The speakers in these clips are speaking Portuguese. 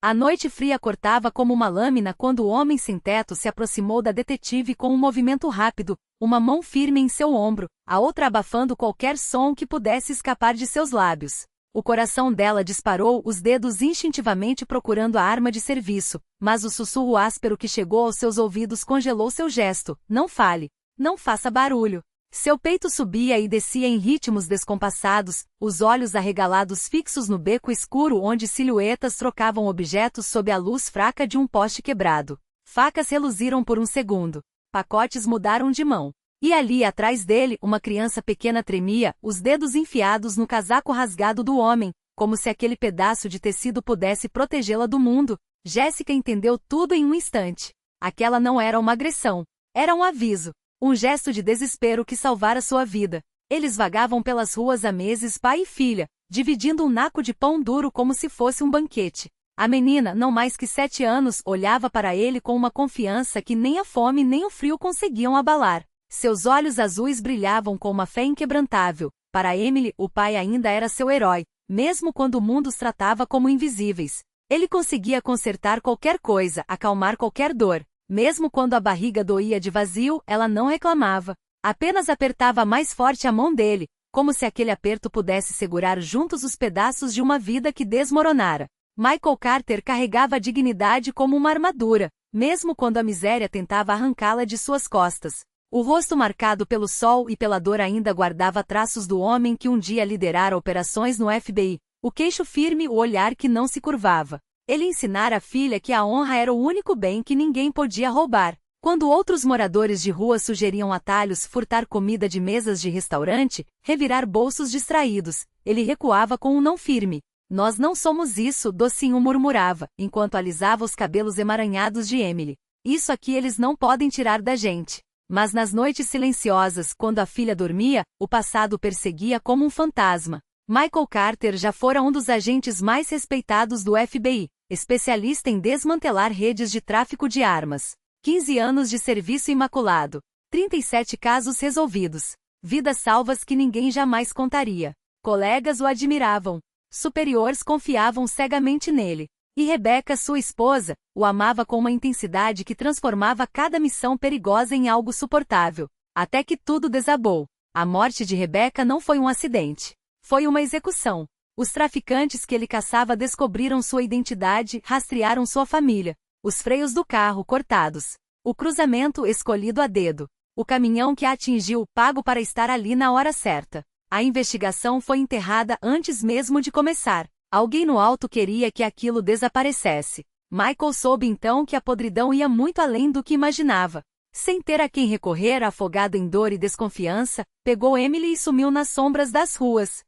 A noite fria cortava como uma lâmina quando o homem sem teto se aproximou da detetive com um movimento rápido, uma mão firme em seu ombro, a outra abafando qualquer som que pudesse escapar de seus lábios. O coração dela disparou, os dedos instintivamente procurando a arma de serviço, mas o sussurro áspero que chegou aos seus ouvidos congelou seu gesto. Não fale. Não faça barulho. Seu peito subia e descia em ritmos descompassados, os olhos arregalados fixos no beco escuro onde silhuetas trocavam objetos sob a luz fraca de um poste quebrado. Facas reluziram por um segundo. Pacotes mudaram de mão. E ali atrás dele, uma criança pequena tremia, os dedos enfiados no casaco rasgado do homem, como se aquele pedaço de tecido pudesse protegê-la do mundo. Jéssica entendeu tudo em um instante. Aquela não era uma agressão. Era um aviso. Um gesto de desespero que salvara sua vida. Eles vagavam pelas ruas há meses, pai e filha, dividindo um naco de pão duro como se fosse um banquete. A menina, não mais que 7 anos, olhava para ele com uma confiança que nem a fome nem o frio conseguiam abalar. Seus olhos azuis brilhavam com uma fé inquebrantável. Para Emily, o pai ainda era seu herói, mesmo quando o mundo os tratava como invisíveis. Ele conseguia consertar qualquer coisa, acalmar qualquer dor. Mesmo quando a barriga doía de vazio, ela não reclamava. Apenas apertava mais forte a mão dele, como se aquele aperto pudesse segurar juntos os pedaços de uma vida que desmoronara. Michael Carter carregava a dignidade como uma armadura, mesmo quando a miséria tentava arrancá-la de suas costas. O rosto marcado pelo sol e pela dor ainda guardava traços do homem que um dia liderara operações no FBI, o queixo firme, o olhar que não se curvava. Ele ensinara à filha que a honra era o único bem que ninguém podia roubar. Quando outros moradores de rua sugeriam atalhos, furtar comida de mesas de restaurante, revirar bolsos distraídos, ele recuava com um não firme. Nós não somos isso, docinho murmurava, enquanto alisava os cabelos emaranhados de Emily. Isso aqui eles não podem tirar da gente. Mas nas noites silenciosas, quando a filha dormia, o passado o perseguia como um fantasma. Michael Carter já fora um dos agentes mais respeitados do FBI, especialista em desmantelar redes de tráfico de armas. 15 anos de serviço imaculado. 37 casos resolvidos. Vidas salvas que ninguém jamais contaria. Colegas o admiravam. Superiores confiavam cegamente nele. E Rebecca, sua esposa, o amava com uma intensidade que transformava cada missão perigosa em algo suportável. Até que tudo desabou. A morte de Rebecca não foi um acidente. Foi uma execução. Os traficantes que ele caçava descobriram sua identidade, rastrearam sua família. Os freios do carro cortados. O cruzamento escolhido a dedo. O caminhão que a atingiu, pago para estar ali na hora certa. A investigação foi enterrada antes mesmo de começar. Alguém no alto queria que aquilo desaparecesse. Michael soube então que a podridão ia muito além do que imaginava. Sem ter a quem recorrer, afogado em dor e desconfiança, pegou Emily e sumiu nas sombras das ruas.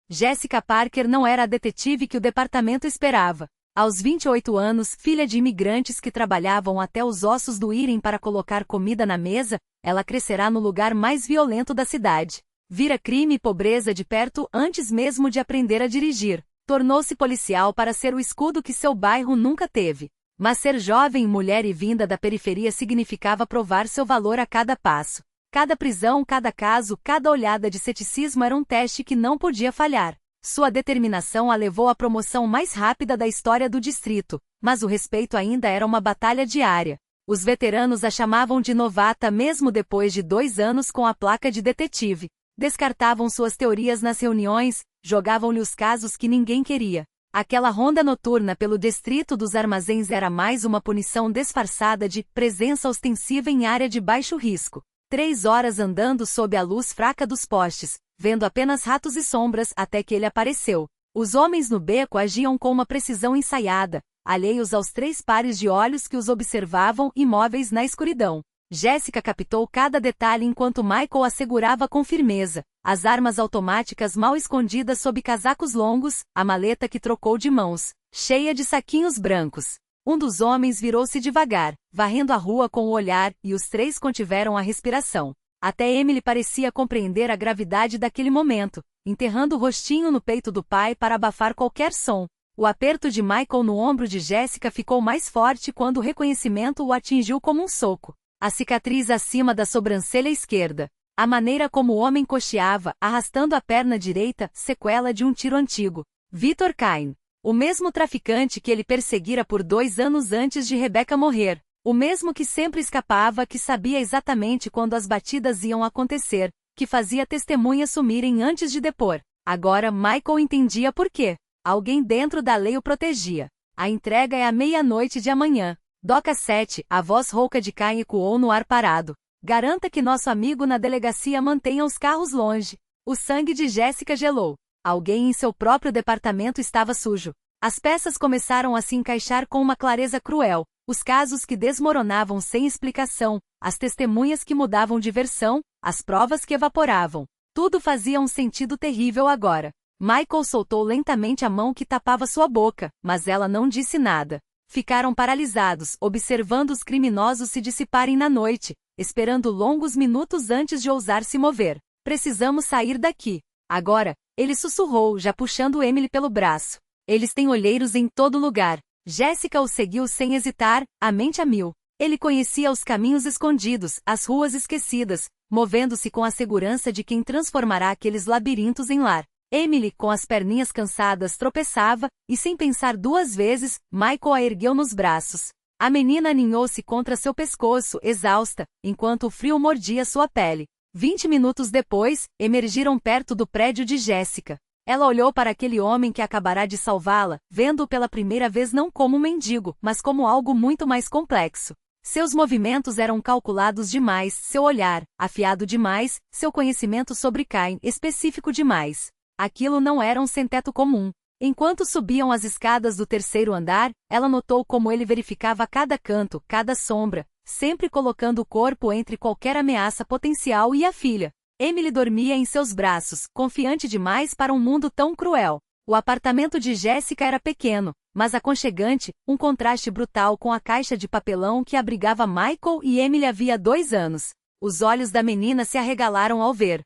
Jessica Parker não era a detetive que o departamento esperava. Aos 28 anos, filha de imigrantes que trabalhavam até os ossos doírem para colocar comida na mesa, ela crescerá no lugar mais violento da cidade. Vira crime e pobreza de perto antes mesmo de aprender a dirigir. Tornou-se policial para ser o escudo que seu bairro nunca teve. Mas ser jovem, mulher e vinda da periferia significava provar seu valor a cada passo. Cada prisão, cada caso, cada olhada de ceticismo era um teste que não podia falhar. Sua determinação a levou à promoção mais rápida da história do distrito, mas o respeito ainda era uma batalha diária. Os veteranos a chamavam de novata mesmo depois de 2 anos com a placa de detetive. Descartavam suas teorias nas reuniões, jogavam-lhe os casos que ninguém queria. Aquela ronda noturna pelo distrito dos armazéns era mais uma punição disfarçada de presença ostensiva em área de baixo risco. 3 horas andando sob a luz fraca dos postes, vendo apenas ratos e sombras até que ele apareceu. Os homens no beco agiam com uma precisão ensaiada, alheios aos 3 pares de olhos que os observavam imóveis na escuridão. Jéssica captou cada detalhe enquanto Michael a segurava com firmeza, as armas automáticas mal escondidas sob casacos longos, a maleta que trocou de mãos, cheia de saquinhos brancos. Um dos homens virou-se devagar, varrendo a rua com o olhar, e os 3 contiveram a respiração. Até Emily parecia compreender a gravidade daquele momento, enterrando o rostinho no peito do pai para abafar qualquer som. O aperto de Michael no ombro de Jéssica ficou mais forte quando o reconhecimento o atingiu como um soco. A cicatriz acima da sobrancelha esquerda. A maneira como o homem cocheava, arrastando a perna direita, sequela de um tiro antigo. Victor Kine. O mesmo traficante que ele perseguira por 2 anos antes de Rebecca morrer. O mesmo que sempre escapava, que sabia exatamente quando as batidas iam acontecer, que fazia testemunhas sumirem antes de depor. Agora Michael entendia por quê. Alguém dentro da lei o protegia. A entrega é à meia-noite de amanhã. Doca 7, a voz rouca de Cain ecoou no ar parado. Garanta que nosso amigo na delegacia mantenha os carros longe. O sangue de Jéssica gelou. Alguém em seu próprio departamento estava sujo. As peças começaram a se encaixar com uma clareza cruel. Os casos que desmoronavam sem explicação, as testemunhas que mudavam de versão, as provas que evaporavam. Tudo fazia um sentido terrível agora. Michael soltou lentamente a mão que tapava sua boca, mas ela não disse nada. Ficaram paralisados, observando os criminosos se dissiparem na noite, esperando longos minutos antes de ousar se mover. Precisamos sair daqui. Agora, ele sussurrou, já puxando Emily pelo braço. Eles têm olheiros em todo lugar. Jéssica o seguiu sem hesitar, a mente a mil. Ele conhecia os caminhos escondidos, as ruas esquecidas, movendo-se com a segurança de quem transformará aqueles labirintos em lar. Emily, com as perninhas cansadas, tropeçava, e sem pensar 2 vezes, Michael a ergueu nos braços. A menina aninhou-se contra seu pescoço, exausta, enquanto o frio mordia sua pele. 20 minutos depois, emergiram perto do prédio de Jéssica. Ela olhou para aquele homem que acabará de salvá-la, vendo-o pela primeira vez não como um mendigo, mas como algo muito mais complexo. Seus movimentos eram calculados demais, seu olhar, afiado demais, seu conhecimento sobre Cain, específico demais. Aquilo não era um sem-teto comum. Enquanto subiam as escadas do 3º andar, ela notou como ele verificava cada canto, cada sombra, sempre colocando o corpo entre qualquer ameaça potencial e a filha. Emily dormia em seus braços, confiante demais para um mundo tão cruel. O apartamento de Jéssica era pequeno, mas aconchegante, um contraste brutal com a caixa de papelão que abrigava Michael e Emily havia 2 anos. Os olhos da menina se arregalaram ao ver.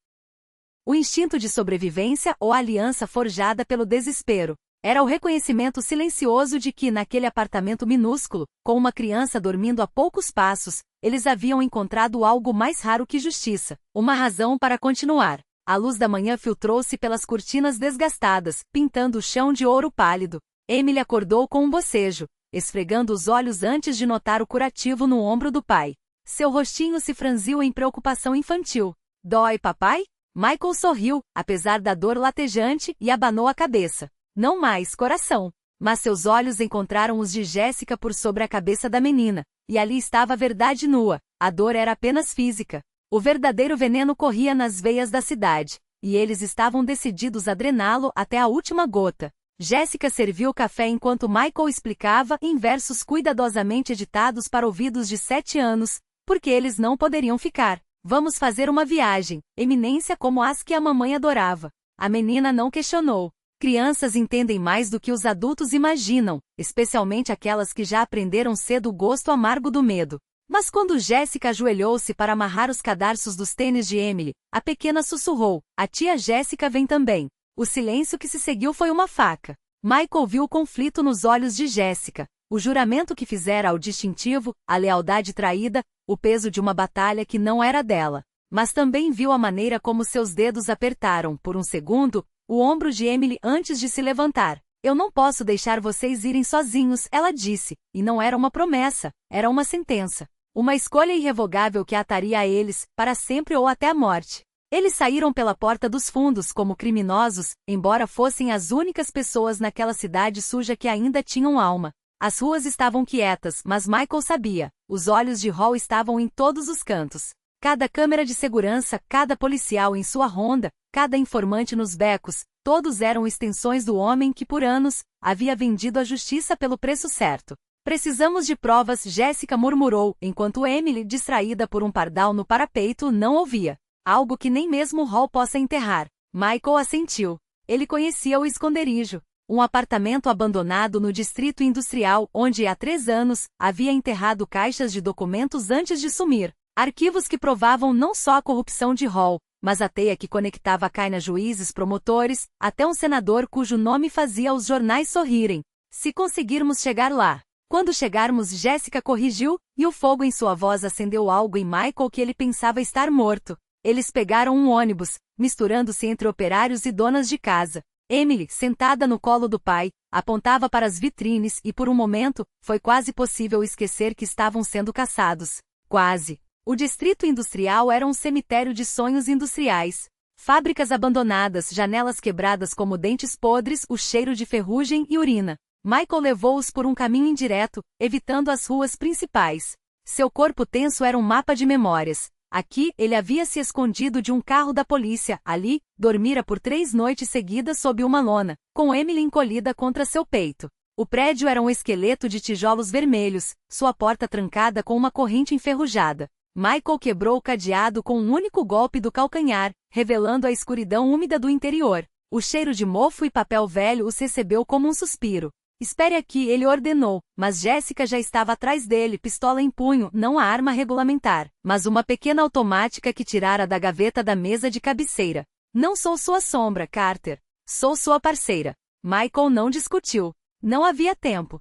O instinto de sobrevivência ou a aliança forjada pelo desespero. Era o reconhecimento silencioso de que, naquele apartamento minúsculo, com uma criança dormindo a poucos passos, eles haviam encontrado algo mais raro que justiça, uma razão para continuar. A luz da manhã filtrou-se pelas cortinas desgastadas, pintando o chão de ouro pálido. Emily acordou com um bocejo, esfregando os olhos antes de notar o curativo no ombro do pai. Seu rostinho se franziu em preocupação infantil. Dói, papai? Michael sorriu, apesar da dor latejante, e abanou a cabeça. Não mais, coração. Mas seus olhos encontraram os de Jéssica por sobre a cabeça da menina, e ali estava a verdade nua. A dor era apenas física. O verdadeiro veneno corria nas veias da cidade, e eles estavam decididos a drená-lo até a última gota. Jéssica serviu o café enquanto Michael explicava em versos cuidadosamente editados para ouvidos de 7 anos, porque eles não poderiam ficar. Vamos fazer uma viagem, eminência como as que a mamãe adorava. A menina não questionou. Crianças entendem mais do que os adultos imaginam, especialmente aquelas que já aprenderam cedo o gosto amargo do medo. Mas quando Jéssica ajoelhou-se para amarrar os cadarços dos tênis de Emily, a pequena sussurrou, a tia Jéssica vem também. O silêncio que se seguiu foi uma faca. Michael viu o conflito nos olhos de Jéssica, o juramento que fizera ao distintivo, a lealdade traída, o peso de uma batalha que não era dela. Mas também viu a maneira como seus dedos apertaram, por um segundo, o ombro de Emily antes de se levantar. Eu não posso deixar vocês irem sozinhos, ela disse, e não era uma promessa, era uma sentença. Uma escolha irrevogável que ataria a eles, para sempre ou até a morte. Eles saíram pela porta dos fundos como criminosos, embora fossem as únicas pessoas naquela cidade suja que ainda tinham alma. As ruas estavam quietas, mas Michael sabia. Os olhos de Hall estavam em todos os cantos. Cada câmera de segurança, cada policial em sua ronda, cada informante nos becos, todos eram extensões do homem que por anos havia vendido a justiça pelo preço certo. Precisamos de provas, Jéssica murmurou, enquanto Emily, distraída por um pardal no parapeito, não ouvia. Algo que nem mesmo Hall possa enterrar. Michael assentiu. Ele conhecia o esconderijo. Um apartamento abandonado no distrito industrial, onde há 3 anos, havia enterrado caixas de documentos antes de sumir. Arquivos que provavam não só a corrupção de Hall, mas a teia que conectava Cain a juízes, promotores, até um senador cujo nome fazia os jornais sorrirem. Se conseguirmos chegar lá. Quando chegarmos, Jéssica corrigiu, e o fogo em sua voz acendeu algo em Michael que ele pensava estar morto. Eles pegaram um ônibus, misturando-se entre operários e donas de casa. Emily, sentada no colo do pai, Apontava para as vitrines e, por um momento, foi quase possível esquecer que estavam sendo caçados. Quase. O distrito industrial era um cemitério de sonhos industriais. Fábricas abandonadas, janelas quebradas como dentes podres, o cheiro de ferrugem e urina. Michael levou-os por um caminho indireto, evitando as ruas principais. Seu corpo tenso era um mapa de memórias. Aqui, ele havia se escondido de um carro da polícia. Ali, dormira por 3 noites seguidas sob uma lona, com Emily encolhida contra seu peito. O prédio era um esqueleto de tijolos vermelhos, sua porta trancada com uma corrente enferrujada. Michael quebrou o cadeado com um único golpe do calcanhar, revelando a escuridão úmida do interior. O cheiro de mofo e papel velho os recebeu como um suspiro. Espere aqui, ele ordenou, mas Jessica já estava atrás dele, pistola em punho, não a arma regulamentar, mas uma pequena automática que tirara da gaveta da mesa de cabeceira. Não sou sua sombra, Carter. Sou sua parceira. Michael não discutiu. Não havia tempo.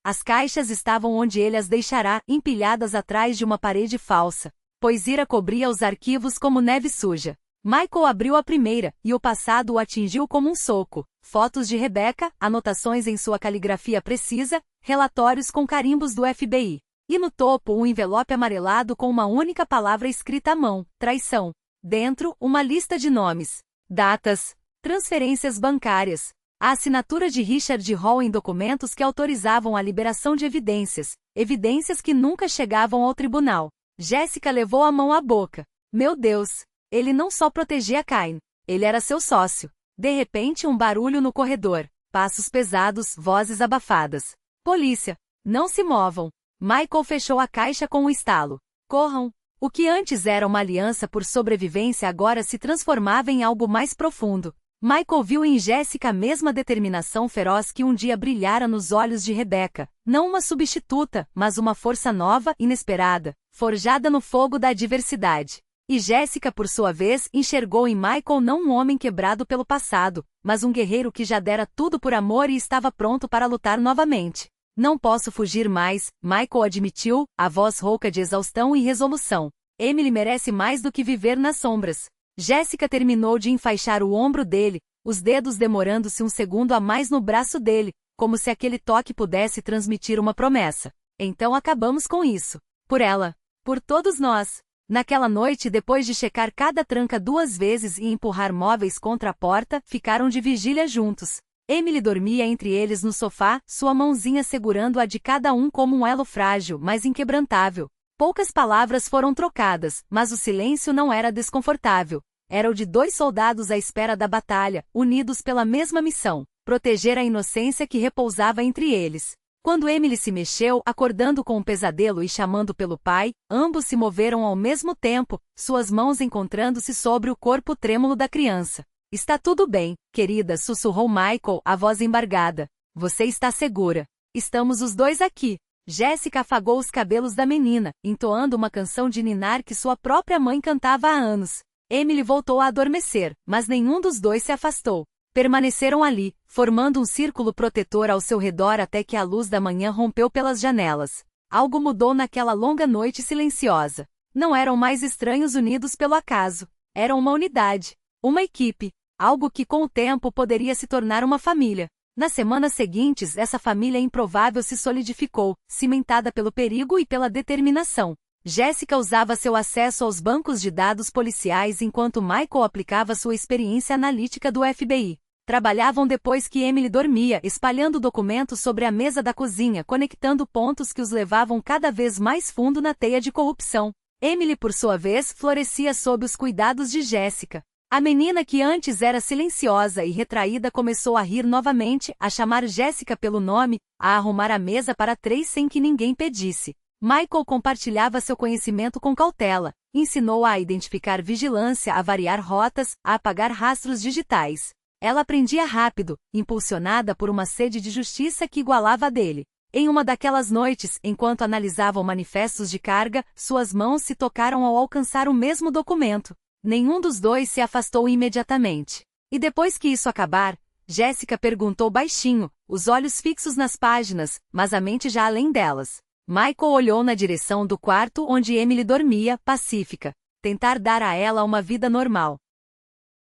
As caixas estavam onde ele as deixará, empilhadas atrás de uma parede falsa, pois Ira cobria os arquivos como neve suja. Michael abriu a primeira, e o passado o atingiu como um soco. Fotos de Rebecca, anotações em sua caligrafia precisa, relatórios com carimbos do FBI. E no topo um envelope amarelado com uma única palavra escrita à mão, traição. Dentro, uma lista de nomes, datas, transferências bancárias. A assinatura de Richard Hall em documentos que autorizavam a liberação de evidências, evidências que nunca chegavam ao tribunal. Jessica levou a mão à boca. Meu Deus! Ele não só protegia Cain, ele era seu sócio. De repente um barulho no corredor, passos pesados, vozes abafadas. Polícia! Não se movam! Michael fechou a caixa com um estalo. Corram! O que antes era uma aliança por sobrevivência agora se transformava em algo mais profundo. Michael viu em Jessica a mesma determinação feroz que um dia brilhara nos olhos de Rebecca. Não uma substituta, mas uma força nova, inesperada, forjada no fogo da adversidade. E Jessica, por sua vez, enxergou em Michael não um homem quebrado pelo passado, mas um guerreiro que já dera tudo por amor e estava pronto para lutar novamente. Não posso fugir mais, Michael admitiu, a voz rouca de exaustão e resolução. Emily merece mais do que viver nas sombras. Jessica terminou de enfaixar o ombro dele, os dedos demorando-se um segundo a mais no braço dele, como se aquele toque pudesse transmitir uma promessa. Então acabamos com isso. Por ela. Por todos nós. Naquela noite, depois de checar cada tranca 2 vezes e empurrar móveis contra a porta, ficaram de vigília juntos. Emily dormia entre eles no sofá, sua mãozinha segurando a de cada um como um elo frágil, mas inquebrantável. Poucas palavras foram trocadas, mas o silêncio não era desconfortável. Era o de 2 soldados à espera da batalha, unidos pela mesma missão, proteger a inocência que repousava entre eles. Quando Emily se mexeu, acordando com um pesadelo e chamando pelo pai, ambos se moveram ao mesmo tempo, suas mãos encontrando-se sobre o corpo trêmulo da criança. Está tudo bem, querida, sussurrou Michael, a voz embargada. Você está segura. Estamos os 2 aqui. Jessica afagou os cabelos da menina, entoando uma canção de ninar que sua própria mãe cantava há anos. Emily voltou a adormecer, mas nenhum dos 2 se afastou. Permaneceram ali, formando um círculo protetor ao seu redor até que a luz da manhã rompeu pelas janelas. Algo mudou naquela longa noite silenciosa. Não eram mais estranhos unidos pelo acaso. Eram uma unidade, uma equipe, algo que com o tempo poderia se tornar uma família. Nas semanas seguintes, essa família improvável se solidificou, cimentada pelo perigo e pela determinação. Jessica usava seu acesso aos bancos de dados policiais enquanto Michael aplicava sua experiência analítica do FBI. Trabalhavam depois que Emily dormia, espalhando documentos sobre a mesa da cozinha, conectando pontos que os levavam cada vez mais fundo na teia de corrupção. Emily, por sua vez, florescia sob os cuidados de Jessica. A menina que antes era silenciosa e retraída começou a rir novamente, a chamar Jessica pelo nome, a arrumar a mesa para 3 sem que ninguém pedisse. Michael compartilhava seu conhecimento com cautela, ensinou-a a identificar vigilância, a variar rotas, a apagar rastros digitais. Ela aprendia rápido, impulsionada por uma sede de justiça que igualava a dele. Em uma daquelas noites, enquanto analisavam manifestos de carga, suas mãos se tocaram ao alcançar o mesmo documento. Nenhum dos 2 se afastou imediatamente. E depois que isso acabar, Jessica perguntou baixinho, os olhos fixos nas páginas, mas a mente já além delas. Michael olhou na direção do quarto onde Emily dormia, pacífica. Tentar dar a ela uma vida normal.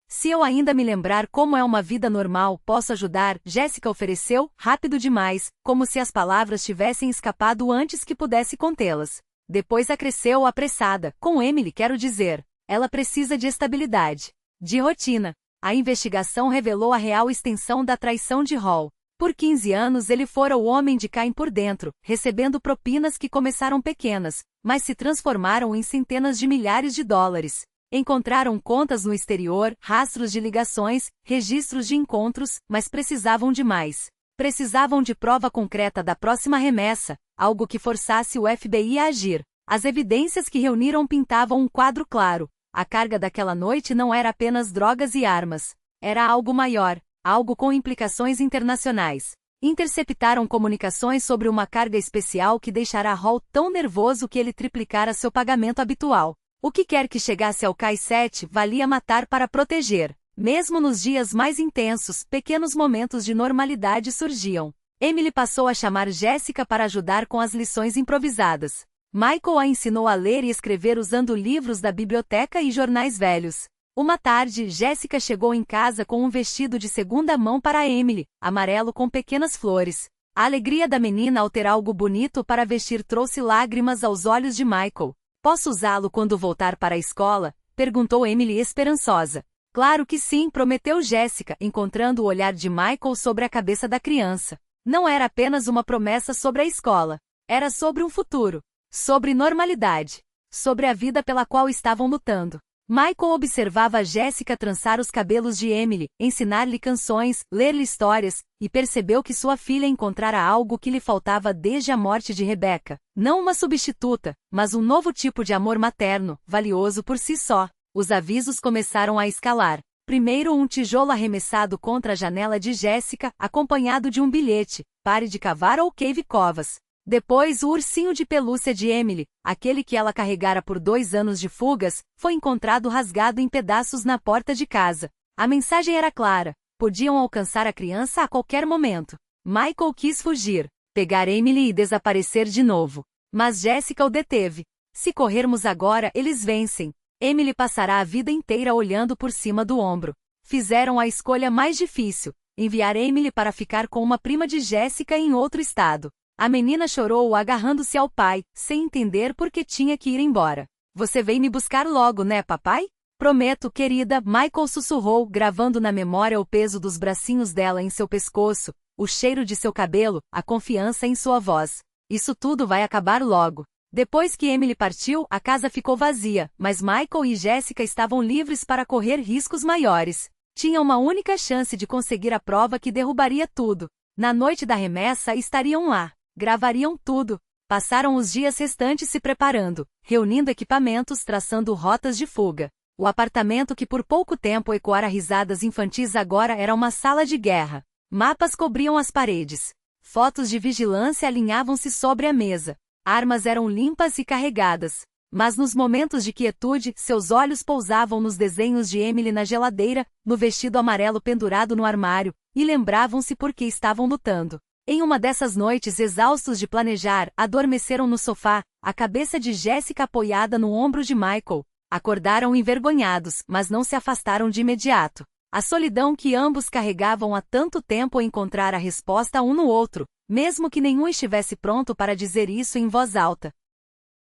Se eu ainda me lembrar como é uma vida normal, posso ajudar, Jéssica ofereceu, rápido demais, como se as palavras tivessem escapado antes que pudesse contê-las. Depois acresceu apressada, com Emily quero dizer. Ela precisa de estabilidade. De rotina. A investigação revelou a real extensão da traição de Hall. Por 15 anos ele fora o homem de Cain por dentro, recebendo propinas que começaram pequenas, mas se transformaram em centenas de milhares de dólares. Encontraram contas no exterior, rastros de ligações, registros de encontros, mas precisavam de mais. Precisavam de prova concreta da próxima remessa, algo que forçasse o FBI a agir. As evidências que reuniram pintavam um quadro claro. A carga daquela noite não era apenas drogas e armas. Era algo maior, algo com implicações internacionais. Interceptaram comunicações sobre uma carga especial que deixará Hall tão nervoso que ele triplicara seu pagamento habitual. O que quer que chegasse ao cais 7 valia matar para proteger. Mesmo nos dias mais intensos, pequenos momentos de normalidade surgiam. Emily passou a chamar Jéssica para ajudar com as lições improvisadas. Michael a ensinou a ler e escrever usando livros da biblioteca e jornais velhos. Uma tarde, Jéssica chegou em casa com um vestido de segunda mão para Emily, amarelo com pequenas flores. A alegria da menina ao ter algo bonito para vestir trouxe lágrimas aos olhos de Michael. Posso usá-lo quando voltar para a escola? Perguntou Emily esperançosa. Claro que sim, prometeu Jéssica, encontrando o olhar de Michael sobre a cabeça da criança. Não era apenas uma promessa sobre a escola. Era sobre um futuro. Sobre normalidade. Sobre a vida pela qual estavam lutando. Michael observava Jéssica trançar os cabelos de Emily, ensinar-lhe canções, ler-lhe histórias, e percebeu que sua filha encontrara algo que lhe faltava desde a morte de Rebecca. Não uma substituta, mas um novo tipo de amor materno, valioso por si só. Os avisos começaram a escalar. Primeiro um tijolo arremessado contra a janela de Jéssica, acompanhado de um bilhete, pare de cavar ou cave covas. Depois o ursinho de pelúcia de Emily, aquele que ela carregara por 2 anos de fugas, foi encontrado rasgado em pedaços na porta de casa. A mensagem era clara, podiam alcançar a criança a qualquer momento. Michael quis fugir, pegar Emily e desaparecer de novo. Mas Jéssica o deteve. Se corrermos agora, eles vencem. Emily passará a vida inteira olhando por cima do ombro. Fizeram a escolha mais difícil, enviar Emily para ficar com uma prima de Jéssica em outro estado. A menina chorou agarrando-se ao pai, sem entender por que tinha que ir embora. Você vem me buscar logo, né, papai? Prometo, querida, Michael sussurrou, gravando na memória o peso dos bracinhos dela em seu pescoço, o cheiro de seu cabelo, a confiança em sua voz. Isso tudo vai acabar logo. Depois que Emily partiu, a casa ficou vazia, mas Michael e Jéssica estavam livres para correr riscos maiores. Tinham uma única chance de conseguir a prova que derrubaria tudo. Na noite da remessa estariam lá. Gravariam tudo. Passaram os dias restantes se preparando, reunindo equipamentos, traçando rotas de fuga. O apartamento que por pouco tempo ecoara risadas infantis agora era uma sala de guerra. Mapas cobriam as paredes. Fotos de vigilância alinhavam-se sobre a mesa. Armas eram limpas e carregadas. Mas nos momentos de quietude, seus olhos pousavam nos desenhos de Emily na geladeira, no vestido amarelo pendurado no armário, e lembravam-se por que estavam lutando. Em uma dessas noites exaustos de planejar, adormeceram no sofá, a cabeça de Jéssica apoiada no ombro de Michael. Acordaram envergonhados, mas não se afastaram de imediato. A solidão que ambos carregavam há tanto tempo encontrara resposta um no outro, mesmo que nenhum estivesse pronto para dizer isso em voz alta.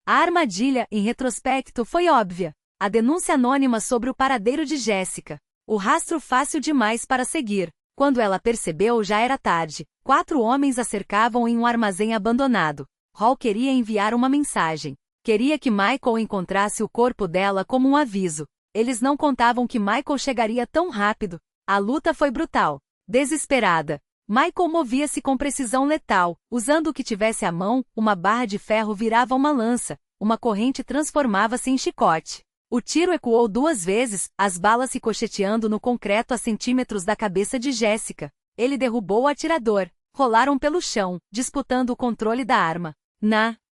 A armadilha, em retrospecto, foi óbvia. A denúncia anônima sobre o paradeiro de Jéssica. O rastro fácil demais para seguir. Quando ela percebeu, já era tarde. 4 homens a cercavam em um armazém abandonado. Hall queria enviar uma mensagem. Queria que Michael encontrasse o corpo dela como um aviso. Eles não contavam que Michael chegaria tão rápido. A luta foi brutal. Desesperada. Michael movia-se com precisão letal. Usando o que tivesse à mão, uma barra de ferro virava uma lança. Uma corrente transformava-se em chicote. O tiro ecoou 2 vezes, as balas ricocheteando no concreto a centímetros da cabeça de Jéssica. Ele derrubou o atirador. Rolaram pelo chão, disputando o controle da arma.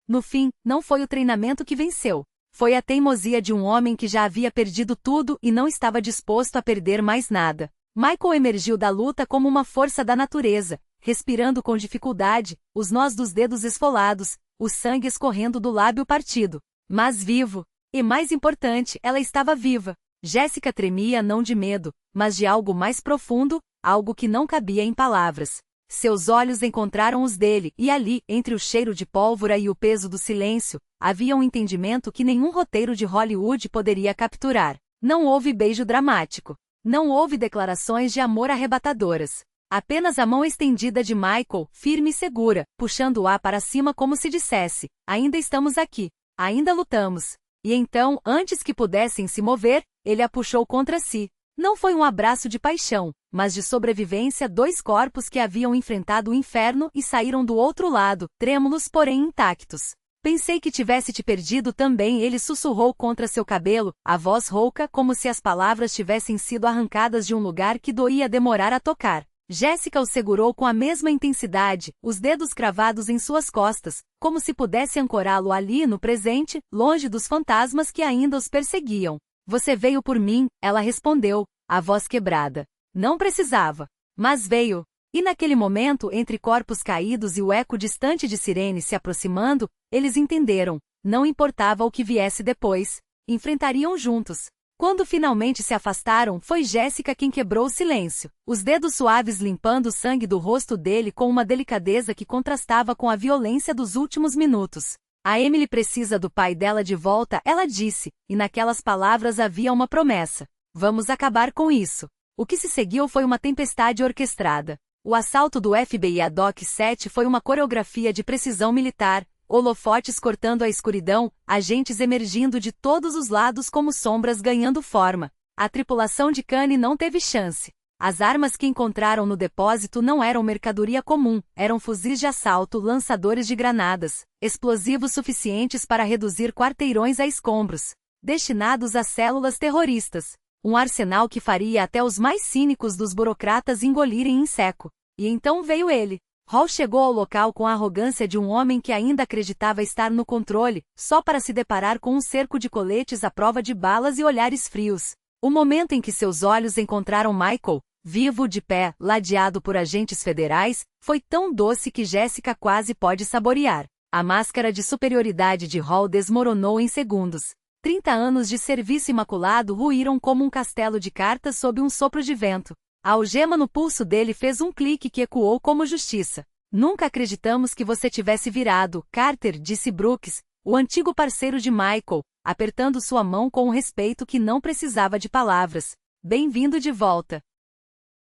No fim, não foi o treinamento que venceu. Foi a teimosia de um homem que já havia perdido tudo e não estava disposto a perder mais nada. Michael emergiu da luta como uma força da natureza, respirando com dificuldade, os nós dos dedos esfolados, o sangue escorrendo do lábio partido. Mas vivo. E mais importante, ela estava viva. Jéssica tremia não de medo, mas de algo mais profundo, algo que não cabia em palavras. Seus olhos encontraram os dele, e ali, entre o cheiro de pólvora e o peso do silêncio, havia um entendimento que nenhum roteiro de Hollywood poderia capturar. Não houve beijo dramático. Não houve declarações de amor arrebatadoras. Apenas a mão estendida de Michael, firme e segura, puxando-o para cima como se dissesse: ainda estamos aqui. Ainda lutamos. E então, antes que pudessem se mover, ele a puxou contra si. Não foi um abraço de paixão, mas de sobrevivência. Dois corpos que haviam enfrentado o inferno e saíram do outro lado, trêmulos porém intactos. Pensei que tivesse te perdido também, ele sussurrou contra seu cabelo, a voz rouca como se as palavras tivessem sido arrancadas de um lugar que doía demorar a tocar. Jéssica o segurou com a mesma intensidade, os dedos cravados em suas costas, como se pudesse ancorá-lo ali no presente, longe dos fantasmas que ainda os perseguiam. Você veio por mim, ela respondeu, a voz quebrada. Não precisava. Mas veio. E naquele momento, entre corpos caídos e o eco distante de sirenes se aproximando, eles entenderam. Não importava o que viesse depois. Enfrentariam juntos. Quando finalmente se afastaram, foi Jéssica quem quebrou o silêncio. Os dedos suaves limpando o sangue do rosto dele com uma delicadeza que contrastava com a violência dos últimos minutos. A Emily precisa do pai dela de volta, ela disse, e naquelas palavras havia uma promessa. Vamos acabar com isso. O que se seguiu foi uma tempestade orquestrada. O assalto do FBI a Dock 7 foi uma coreografia de precisão militar, holofotes cortando a escuridão, agentes emergindo de todos os lados como sombras ganhando forma. A tripulação de Kane não teve chance. As armas que encontraram no depósito não eram mercadoria comum, eram fuzis de assalto, lançadores de granadas, explosivos suficientes para reduzir quarteirões a escombros, destinados a células terroristas. Um arsenal que faria até os mais cínicos dos burocratas engolirem em seco. E então veio ele. Hall chegou ao local com a arrogância de um homem que ainda acreditava estar no controle, só para se deparar com um cerco de coletes à prova de balas e olhares frios. O momento em que seus olhos encontraram Michael, vivo de pé, ladeado por agentes federais, foi tão doce que Jéssica quase pode saborear. A máscara de superioridade de Hall desmoronou em segundos. 30 anos de serviço imaculado ruíram como um castelo de cartas sob um sopro de vento. A algema no pulso dele fez um clique que ecoou como justiça. Nunca acreditamos que você tivesse virado, Carter, disse Brooks, o antigo parceiro de Michael, apertando sua mão com um respeito que não precisava de palavras. Bem-vindo de volta.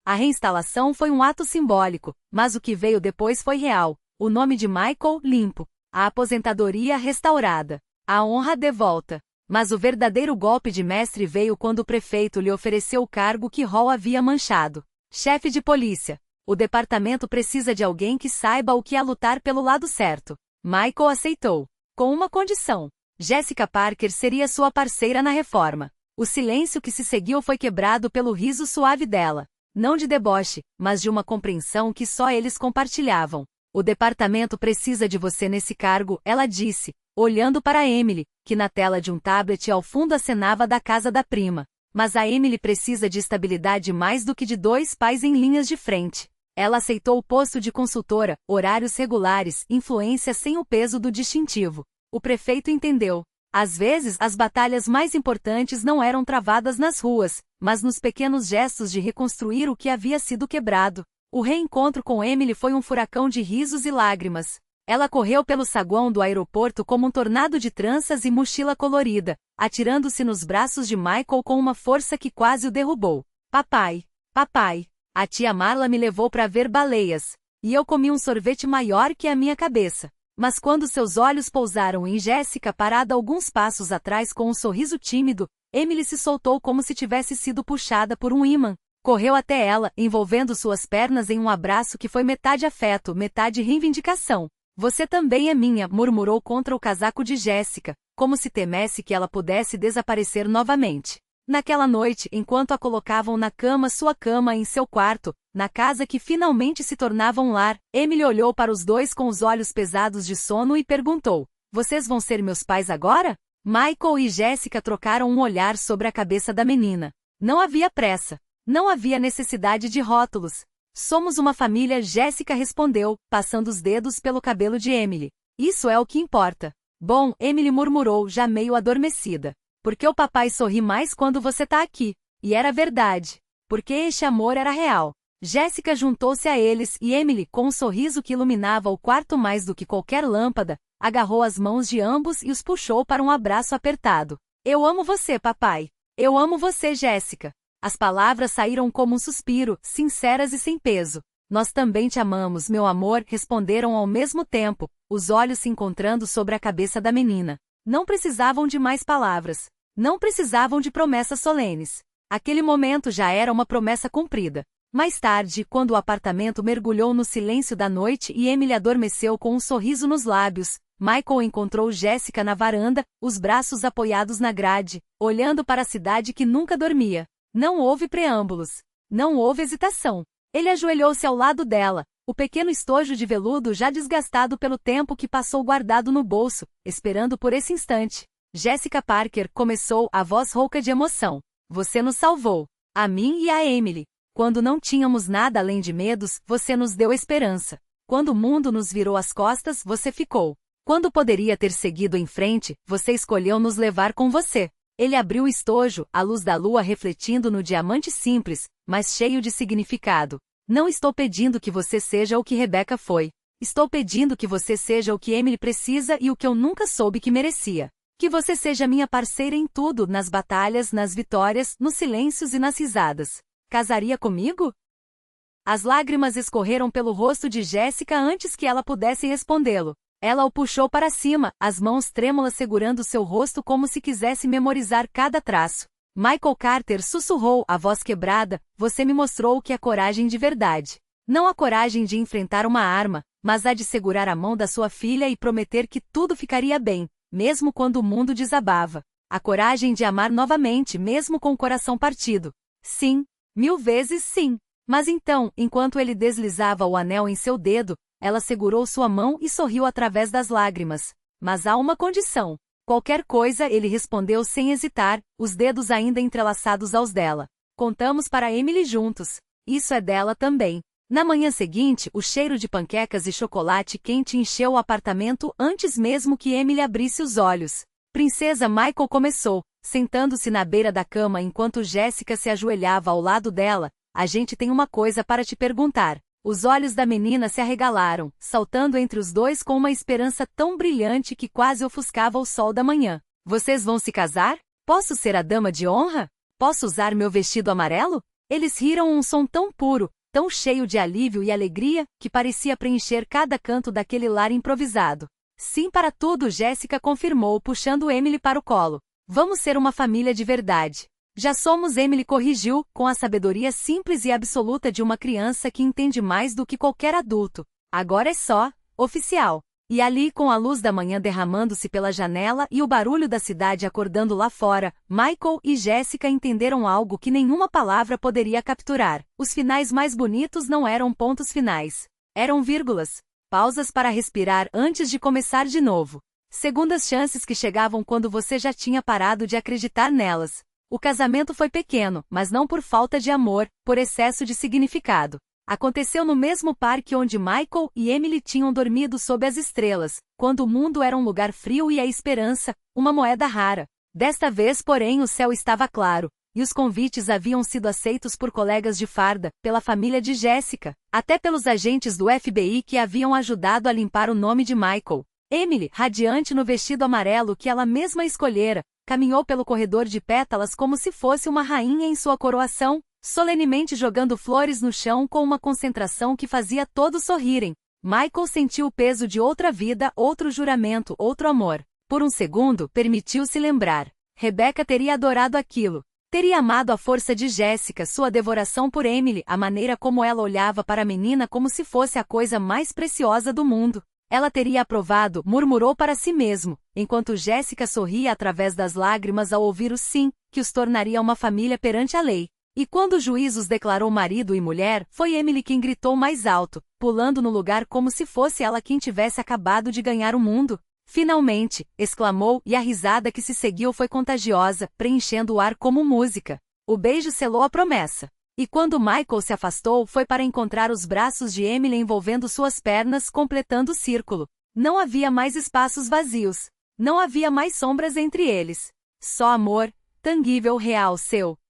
A reinstalação foi um ato simbólico, mas o que veio depois foi real. O nome de Michael, limpo. A aposentadoria restaurada. A honra de volta. Mas o verdadeiro golpe de mestre veio quando o prefeito lhe ofereceu o cargo que Hall havia manchado. Chefe de polícia. O departamento precisa de alguém que saiba o que é lutar pelo lado certo. Michael aceitou. Com uma condição. Jessica Parker seria sua parceira na reforma. O silêncio que se seguiu foi quebrado pelo riso suave dela. Não de deboche, mas de uma compreensão que só eles compartilhavam. O departamento precisa de você nesse cargo, ela disse, olhando para Emily, que na tela de um tablet ao fundo acenava da casa da prima. Mas a Emily precisa de estabilidade mais do que de dois pais em linhas de frente. Ela aceitou o posto de consultora, horários regulares, influência sem o peso do distintivo. O prefeito entendeu. Às vezes, as batalhas mais importantes não eram travadas nas ruas, mas nos pequenos gestos de reconstruir o que havia sido quebrado. O reencontro com Emily foi um furacão de risos e lágrimas. Ela correu pelo saguão do aeroporto como um tornado de tranças e mochila colorida, atirando-se nos braços de Michael com uma força que quase o derrubou. Papai, papai, a tia Marla me levou para ver baleias, e eu comi um sorvete maior que a minha cabeça. Mas quando seus olhos pousaram em Jéssica parada alguns passos atrás com um sorriso tímido, Emily se soltou como se tivesse sido puxada por um ímã. Correu até ela, envolvendo suas pernas em um abraço que foi metade afeto, metade reivindicação. Você também é minha, murmurou contra o casaco de Jéssica, como se temesse que ela pudesse desaparecer novamente. Naquela noite, enquanto a colocavam na cama, sua cama em seu quarto, na casa que finalmente se tornava um lar, Emily olhou para os dois com os olhos pesados de sono e perguntou: vocês vão ser meus pais agora? Michael e Jéssica trocaram um olhar sobre a cabeça da menina. Não havia pressa. Não havia necessidade de rótulos. Somos uma família, Jéssica respondeu, passando os dedos pelo cabelo de Emily. Isso é o que importa. Bom, Emily murmurou, já meio adormecida. Porque o papai sorri mais quando você tá aqui. E era verdade. Porque este amor era real. Jéssica juntou-se a eles e Emily, com um sorriso que iluminava o quarto mais do que qualquer lâmpada, agarrou as mãos de ambos e os puxou para um abraço apertado. Eu amo você, papai. Eu amo você, Jéssica. As palavras saíram como um suspiro, sinceras e sem peso. Nós também te amamos, meu amor, responderam ao mesmo tempo, os olhos se encontrando sobre a cabeça da menina. Não precisavam de mais palavras. Não precisavam de promessas solenes. Aquele momento já era uma promessa cumprida. Mais tarde, quando o apartamento mergulhou no silêncio da noite e Emily adormeceu com um sorriso nos lábios, Michael encontrou Jéssica na varanda, os braços apoiados na grade, olhando para a cidade que nunca dormia. Não houve preâmbulos. Não houve hesitação. Ele ajoelhou-se ao lado dela, o pequeno estojo de veludo já desgastado pelo tempo que passou guardado no bolso, esperando por esse instante. Jessica Parker, começou, a voz rouca de emoção. Você nos salvou. A mim e a Emily. Quando não tínhamos nada além de medos, você nos deu esperança. Quando o mundo nos virou as costas, você ficou. Quando poderia ter seguido em frente, você escolheu nos levar com você. Ele abriu o estojo, a luz da lua refletindo no diamante simples, mas cheio de significado. Não estou pedindo que você seja o que Rebecca foi. Estou pedindo que você seja o que Emily precisa e o que eu nunca soube que merecia. Que você seja minha parceira em tudo, nas batalhas, nas vitórias, nos silêncios e nas risadas. Casaria comigo? As lágrimas escorreram pelo rosto de Jéssica antes que ela pudesse respondê-lo. Ela o puxou para cima, as mãos trêmulas segurando seu rosto como se quisesse memorizar cada traço. Michael Carter sussurrou, a voz quebrada, você me mostrou o que é coragem de verdade. Não a coragem de enfrentar uma arma, mas a de segurar a mão da sua filha e prometer que tudo ficaria bem, mesmo quando o mundo desabava. A coragem de amar novamente, mesmo com o coração partido. Sim. 1000 vezes sim. Mas então, enquanto ele deslizava o anel em seu dedo, ela segurou sua mão e sorriu através das lágrimas. Mas há uma condição. Qualquer coisa, ele respondeu sem hesitar, os dedos ainda entrelaçados aos dela. Contamos para Emily juntos. Isso é dela também. Na manhã seguinte, o cheiro de panquecas e chocolate quente encheu o apartamento antes mesmo que Emily abrisse os olhos. Princesa Michael começou, sentando-se na beira da cama enquanto Jéssica se ajoelhava ao lado dela. A gente tem uma coisa para te perguntar. Os olhos da menina se arregalaram, saltando entre os dois com uma esperança tão brilhante que quase ofuscava o sol da manhã. Vocês vão se casar? Posso ser a dama de honra? Posso usar meu vestido amarelo? Eles riram um som tão puro, tão cheio de alívio e alegria, que parecia preencher cada canto daquele lar improvisado. Sim para tudo, Jéssica confirmou, puxando Emily para o colo. Vamos ser uma família de verdade. Já somos, Emily corrigiu, com a sabedoria simples e absoluta de uma criança que entende mais do que qualquer adulto. Agora é só, oficial. E ali, com a luz da manhã derramando-se pela janela e o barulho da cidade acordando lá fora, Michael e Jéssica entenderam algo que nenhuma palavra poderia capturar. Os finais mais bonitos não eram pontos finais. Eram vírgulas. Pausas para respirar antes de começar de novo. Segundas chances que chegavam quando você já tinha parado de acreditar nelas. O casamento foi pequeno, mas não por falta de amor, por excesso de significado. Aconteceu no mesmo parque onde Michael e Emily tinham dormido sob as estrelas, quando o mundo era um lugar frio e a esperança, uma moeda rara. Desta vez, porém, o céu estava claro, e os convites haviam sido aceitos por colegas de farda, pela família de Jéssica, até pelos agentes do FBI que haviam ajudado a limpar o nome de Michael. Emily, radiante no vestido amarelo que ela mesma escolhera, caminhou pelo corredor de pétalas como se fosse uma rainha em sua coroação, solenemente jogando flores no chão com uma concentração que fazia todos sorrirem. Michael sentiu o peso de outra vida, outro juramento, outro amor. Por um segundo, permitiu-se lembrar. Rebecca teria adorado aquilo. Teria amado a força de Jéssica, sua devoração por Emily, a maneira como ela olhava para a menina como se fosse a coisa mais preciosa do mundo. Ela teria aprovado, murmurou para si mesmo, enquanto Jéssica sorria através das lágrimas ao ouvir o sim, que os tornaria uma família perante a lei. E quando o juiz os declarou marido e mulher, foi Emily quem gritou mais alto, pulando no lugar como se fosse ela quem tivesse acabado de ganhar o mundo. Finalmente, exclamou, e a risada que se seguiu foi contagiosa, preenchendo o ar como música. O beijo selou a promessa. E quando Michael se afastou, foi para encontrar os braços de Emily envolvendo suas pernas, completando o círculo. Não havia mais espaços vazios. Não havia mais sombras entre eles. Só amor, tangível real seu.